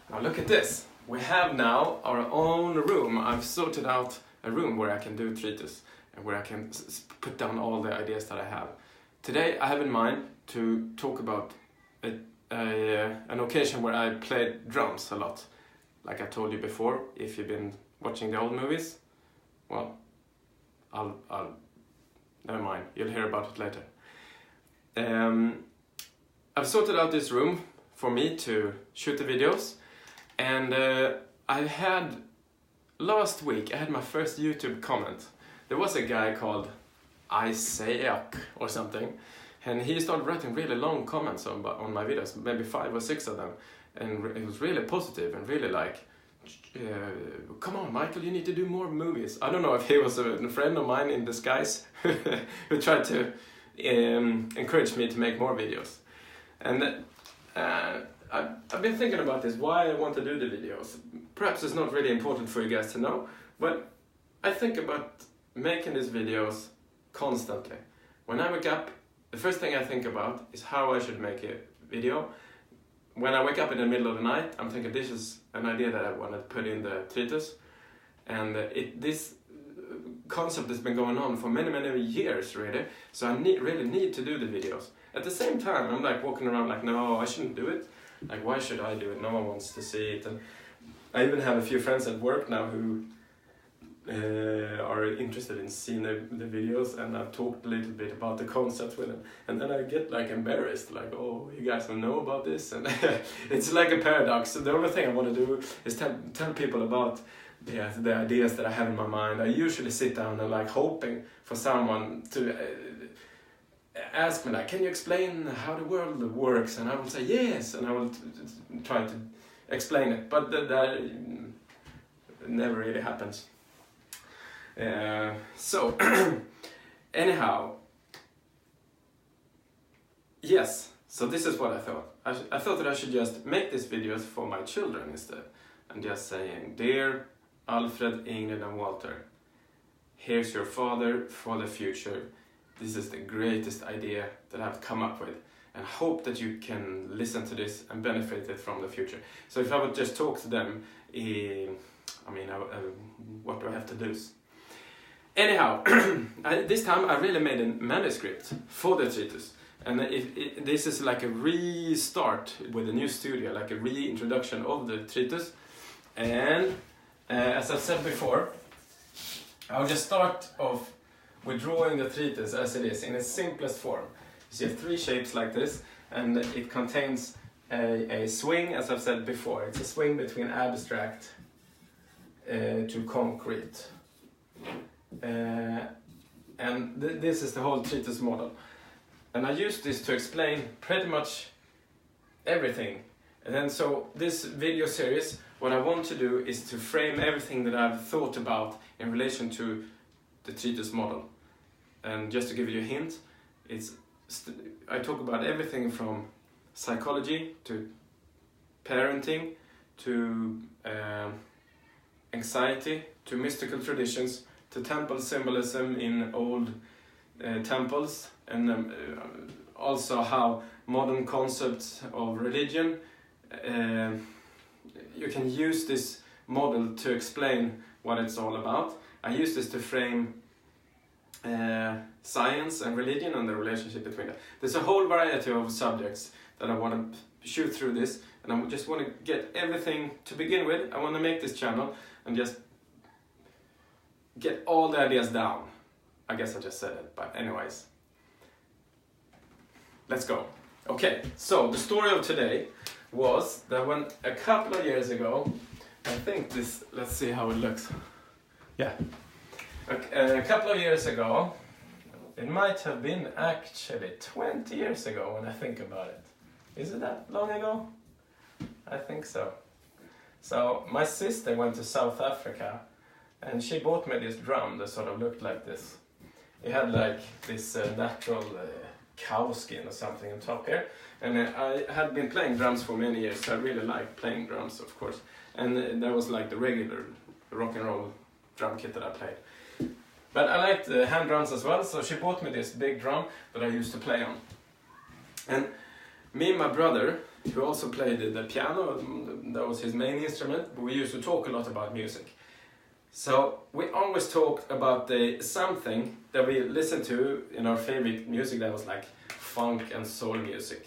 Now look at this. We have now our own room. I've sorted out a room where I can do Tritus and where I can put down all the ideas that I have. Today I have in mind to talk about an occasion where I played drums a lot. Like I told you before, if you've been watching the old movies, well, never mind, you'll hear about it later. I've sorted out this room for me to shoot the videos, and last week I had my first YouTube comment. There was a guy called Isaac or something, and he started writing really long comments on my videos, maybe 5 or 6 of them, and it was really positive and really like, come on Michael, you need to do more movies. I don't know if he was a friend of mine in disguise who tried to encourage me to make more videos. And I've been thinking about this, why I want to do the videos. Perhaps it's not really important for you guys to know, but I think about making these videos constantly. When I wake up, the first thing I think about is how I should make a video. When I wake up in the middle of the night, I'm thinking this is an idea that I want to put in the Tritus. And this concept has been going on for many, many years, really. So I really need to do the videos. At the same time, I'm like walking around like, no, I shouldn't do it. Like, why should I do it? No one wants to see it. And I even have a few friends at work now who are interested in seeing the videos, and I've talked a little bit about the concept with them. And then I get like embarrassed, like, oh, you guys don't know about this? And it's like a paradox. So the only thing I want to do is tell people about the ideas that I have in my mind. I usually sit down and like hoping for someone to ask me like, can you explain how the world works? And I will say yes, and I will try to explain it, but that never really happens. So anyhow, yes, so this is what I thought. I thought that I should just make these videos for my children instead, and just saying, dear Alfred, Ingrid and Walter, here's your father for the future. This is the greatest idea that I've come up with, and I hope that you can listen to this and benefit it from the future. So if I would just talk to them, what do I have to lose? Anyhow, this time I really made a manuscript for the Tritus. And this is like a restart with a new studio, like a reintroduction of the Tritus. And as I said before, I'll just start off with drawing the Tritus as it is in its simplest form. You see 3 shapes like this, and it contains a swing, as I've said before. It's a swing between abstract to concrete. And this is the whole Tritus model. And I use this to explain pretty much everything. And then so this video series, what I want to do is to frame everything that I've thought about in relation to the Tritus model. And just to give you a hint, I talk about everything from psychology to parenting to anxiety to mystical traditions to temple symbolism in old temples, and also how modern concepts of religion, you can use this model to explain what it's all about. I use this to frame science and religion and the relationship between them. There's a whole variety of subjects that I want to shoot through this, and I just want to get everything to begin with. I want to make this channel and just get all the ideas down. I guess I just said it, but anyways. Let's go. Okay, so the story of today was that when a couple of years ago, I think this, let's see how it looks. Yeah. A couple of years ago, it might have been actually 20 years ago when I think about it. Is it that long ago? I think so. So my sister went to South Africa and she bought me this drum that sort of looked like this. It had like this natural cow skin or something on top here. And I had been playing drums for many years, so I really liked playing drums, of course. And that was like the regular rock and roll drum kit that I played. But I liked hand drums as well, so she bought me this big drum that I used to play on. And me and my brother, who also played the piano. That was his main instrument, but we used to talk a lot about music. So we always talked about something that we listened to in our favorite music that was like funk and soul music.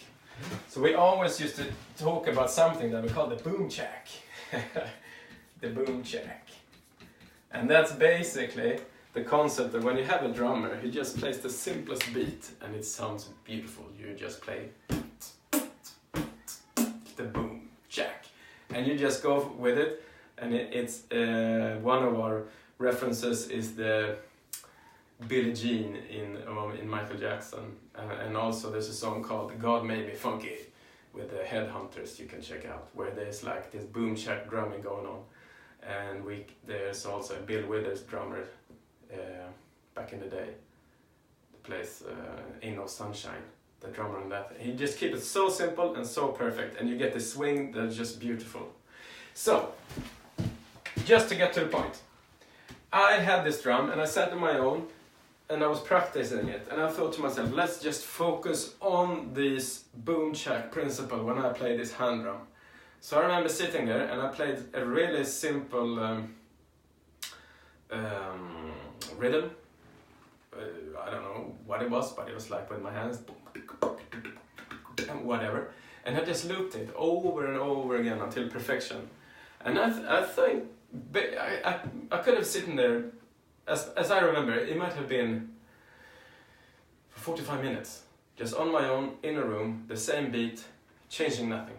So we always used to talk about something that we called the boom check. The boom check. And that's basically the concept that when you have a drummer, he just plays the simplest beat and it sounds beautiful. You just play the boom check. And you just go with it. And it's one of our references is the Billie Jean in Michael Jackson, and also there's a song called "God Made Me Funky" with the Headhunters you can check out, where there's like this boom check drumming going on, and there's also a Bill Withers drummer back in the day, that plays "Ain't No Sunshine." The drummer on that, he just keeps it so simple and so perfect, and you get the swing that's just beautiful. So. Just to get to the point, I had this drum and I sat on my own and I was practicing it, and I thought to myself, let's just focus on this boom check principle when I play this hand drum. So I remember sitting there and I played a really simple rhythm. I don't know what it was, but it was like with my hands, whatever, and I just looped it over and over again until perfection. And I think I could have sitting there, as I remember, it might have been for 45 minutes, just on my own, in a room, the same beat, changing nothing.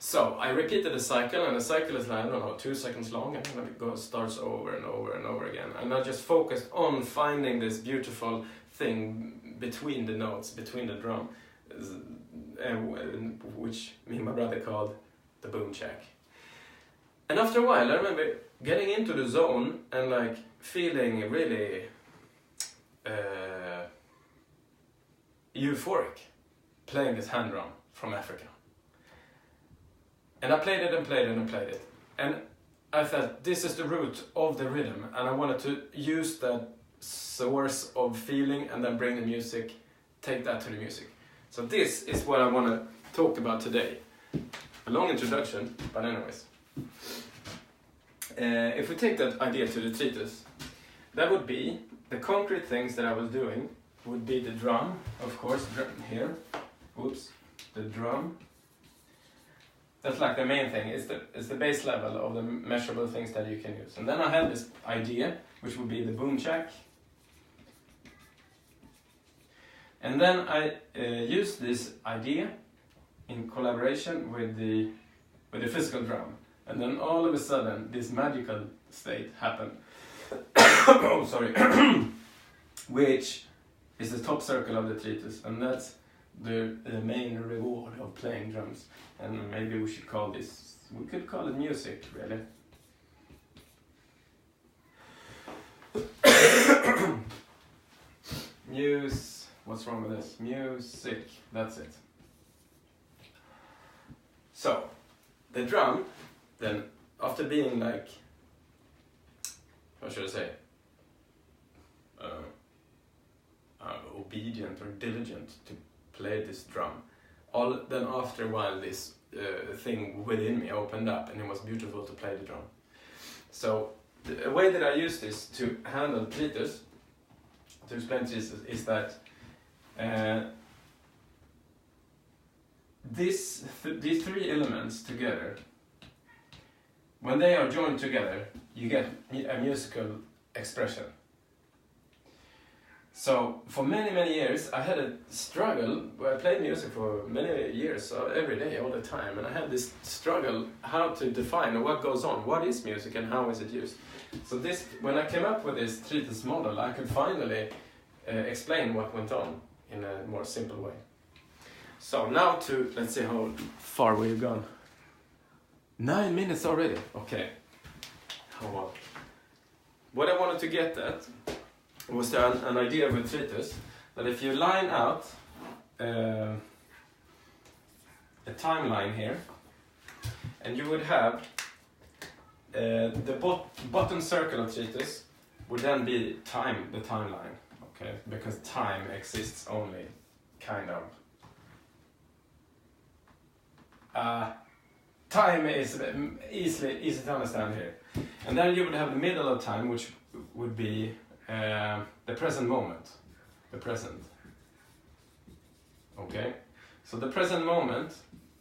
So I repeated the cycle, and the cycle is like, I don't know, 2 seconds long, and then it starts over and over and over again. And I just focused on finding this beautiful thing between the notes, between the drum, which me and my brother called the boom check. And after a while, I remember getting into the zone and like feeling really euphoric playing this hand drum from Africa. And I played it and played it and played it. And I thought, this is the root of the rhythm, and I wanted to use that source of feeling and then bring the music, take that to the music. So this is what I want to talk about today. A long introduction, but anyways. If we take that idea to the Tritus, that would be the concrete things that I was doing would be the drum, of course, here. Oops, the drum. That's like the main thing. It's the base level of the measurable things that you can use. And then I had this idea, which would be the boom check. And then I used this idea in collaboration with the physical drum. And then all of a sudden, this magical state happened. Oh, sorry. Which is the top circle of the Tritus, and that's the main reward of playing drums. And maybe we should call this, we could call it music, really. What's wrong with this? Music, that's it. So, the drum, then after being like, what should I say, obedient or diligent to play this drum, then after a while this thing within me opened up, and it was beautiful to play the drum. So the way that I use this to handle Tritus, to explain Tritus, is that these three elements together, when they are joined together, you get a musical expression. So for many, many years, I had a struggle, where I played music for many years, so every day, all the time, and I had this struggle how to define what goes on, what is music and how is it used. So when I came up with this Tritus model, I could finally explain what went on in a more simple way. So now let's see how far we've gone. 9 minutes already, okay. How well. What I wanted to get at was an idea with Tritus, that if you line out a timeline here, and you would have the bottom circle of Tritus would then be the timeline, okay, because time exists only kind of time is easy to understand here. And then you would have the middle of time, which would be the present moment, the present. Okay, so the present moment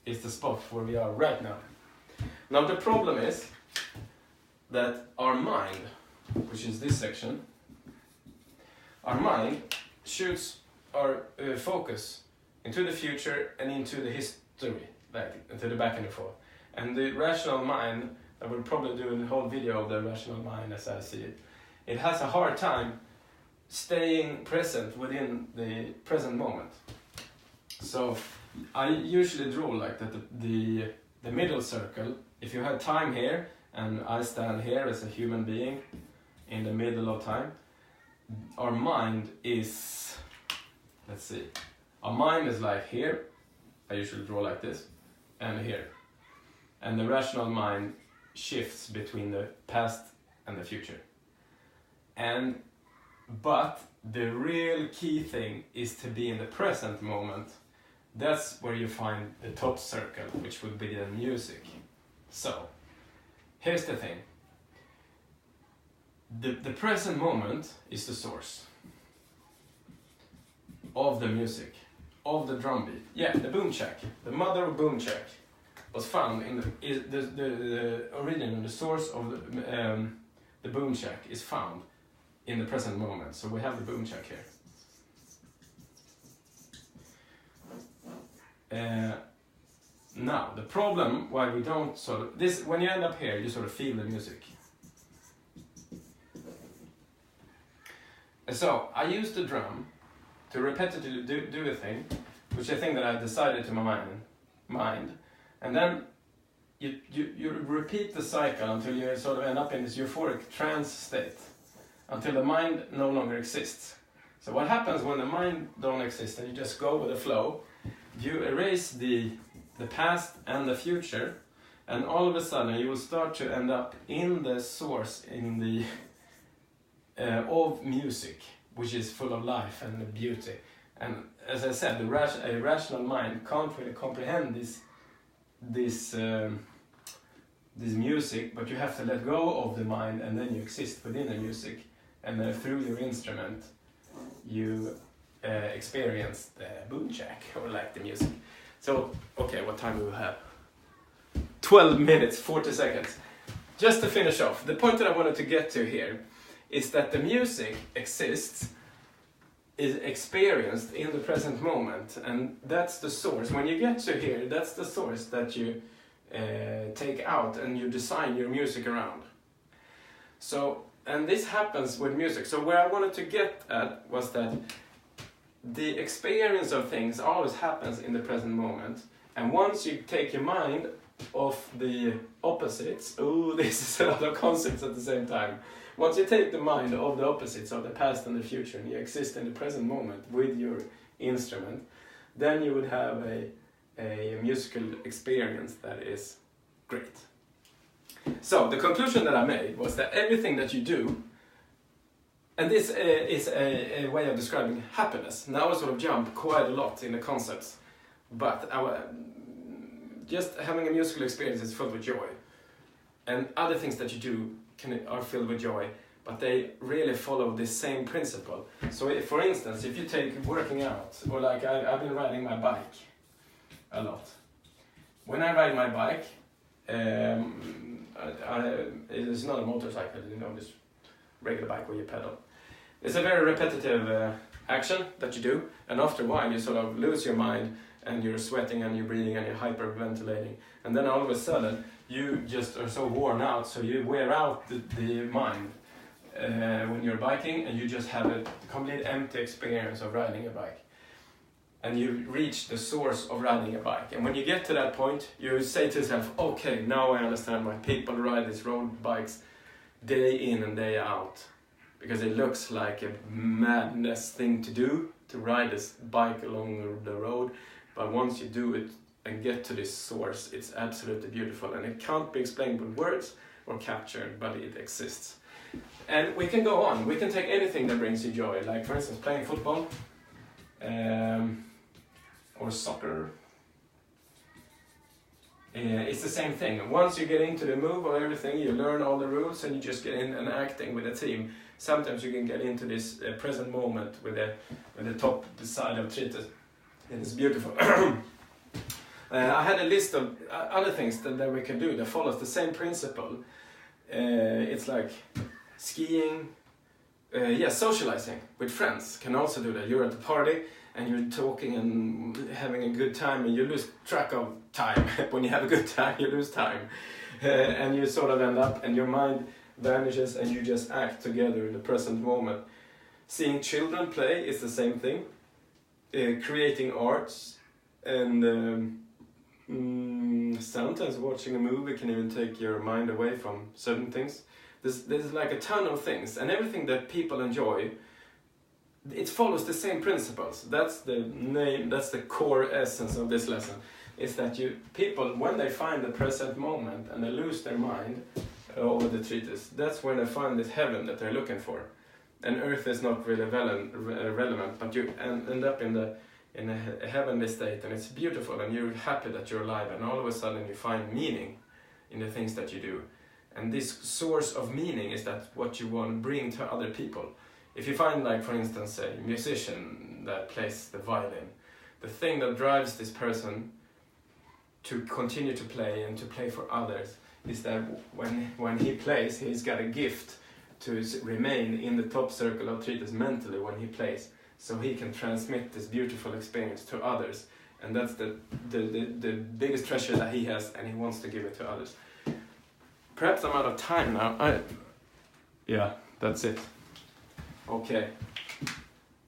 is the spot where we are right now. Now the problem is that our mind, which is this section, our mind shoots our focus into the future and into the history, like into the back and the forth. And the rational mind, I will probably do a whole video of the rational mind as I see it, it has a hard time staying present within the present moment. So I usually draw like that the middle circle, if you have time here and I stand here as a human being in the middle of time, our mind is, let's see, our mind is like here, I usually draw like this, and here. And the rational mind shifts between the past and the future. But the real key thing is to be in the present moment. That's where you find the top circle, which would be the music. So, here's the thing. The present moment is the source of the music, of the drum beat. Yeah, the boom check, the mother of boom check was found in the origin, the source of the boom check is found in the present moment. So we have the boom check here. Now, the problem why we don't sort of, this, when you end up here, you sort of feel the music. So, I use the drum to repetitively do a thing, which I think that I decided to my mind. And then you repeat the cycle until you sort of end up in this euphoric trance state, until the mind no longer exists. So what happens when the mind don't exist and you just go with the flow, you erase the past and the future, and all of a sudden you will start to end up in the source, in the of music, which is full of life and beauty. And as I said, a rational mind can't really comprehend this music, but you have to let go of the mind, and then you exist within the music, and then through your instrument you experience the boom check, or like the music. So, okay, what time do we have? 12 minutes, 40 seconds. Just to finish off, the point that I wanted to get to here is that the music exists, is experienced in the present moment, and that's the source. When you get to here, that's the source that you take out and you design your music around. So, and this happens with music. So where I wanted to get at was that the experience of things always happens in the present moment, and once you take your mind off the opposites, oh, this is a lot of concepts at the same time. Once you take the mind of the opposites of the past and the future, and you exist in the present moment with your instrument, then you would have a musical experience that is great. So the conclusion that I made was that everything that you do, and this is a way of describing happiness. Now I sort of jump quite a lot in the concepts, but just having a musical experience is filled with joy, and other things that you do are filled with joy, but they really follow this same principle. So if, for instance, if you take working out, or like I've been riding my bike a lot. When I ride my bike, it's not a motorcycle, you know, this regular bike where you pedal. It's a very repetitive action that you do, and after a while you sort of lose your mind, and you're sweating and you're breathing and you're hyperventilating, and then all of a sudden you just are so worn out, so you wear out the mind when you're biking, and you just have a complete empty experience of riding a bike. And you reach the source of riding a bike. And when you get to that point, you say to yourself, okay, now I understand why people ride these road bikes day in and day out. Because it looks like a madness thing to do, to ride this bike along the road. But once you do it and get to this source, it's absolutely beautiful. And it can't be explained with words or captured, but it exists. And we can go on. We can take anything that brings you joy. Like, for instance, playing football. Or soccer, it's the same thing. Once you get into the move or everything, you learn all the rules and you just get in and acting with a team. Sometimes you can get into this present moment with the top side of Tritus. And it's beautiful. I had a list of other things that we can do that follows the same principle. It's like skiing, socializing with friends can also do that. You're at a party and you're talking and having a good time and you lose track of time. When you have a good time, you lose time. And you sort of end up and your mind vanishes and you just act together in the present moment. Seeing children play is the same thing. Creating arts and sometimes watching a movie can even take your mind away from certain things. There's like a ton of things, and everything that people enjoy, it follows the same principles. That's the core essence of this lesson, is that people, when they find the present moment and they lose their mind over the treatise, that's when they find this heaven that they're looking for. And earth is not really relevant, but you end up in a heavenly state, and it's beautiful, and you're happy that you're alive, and all of a sudden you find meaning in the things that you do. And this source of meaning is that what you want to bring to other people. If you find, like, for instance, a musician that plays the violin, the thing that drives this person to continue to play and to play for others is that when he plays, he's got a gift to remain in the top circle of Tritus mentally when he plays, so he can transmit this beautiful experience to others. And that's the biggest treasure that he has, and he wants to give it to others. Perhaps I'm out of time now. Yeah, that's it. Okay.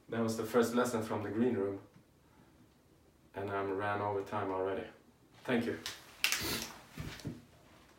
That was the first lesson from the green room. And I ran over time already. Thank you.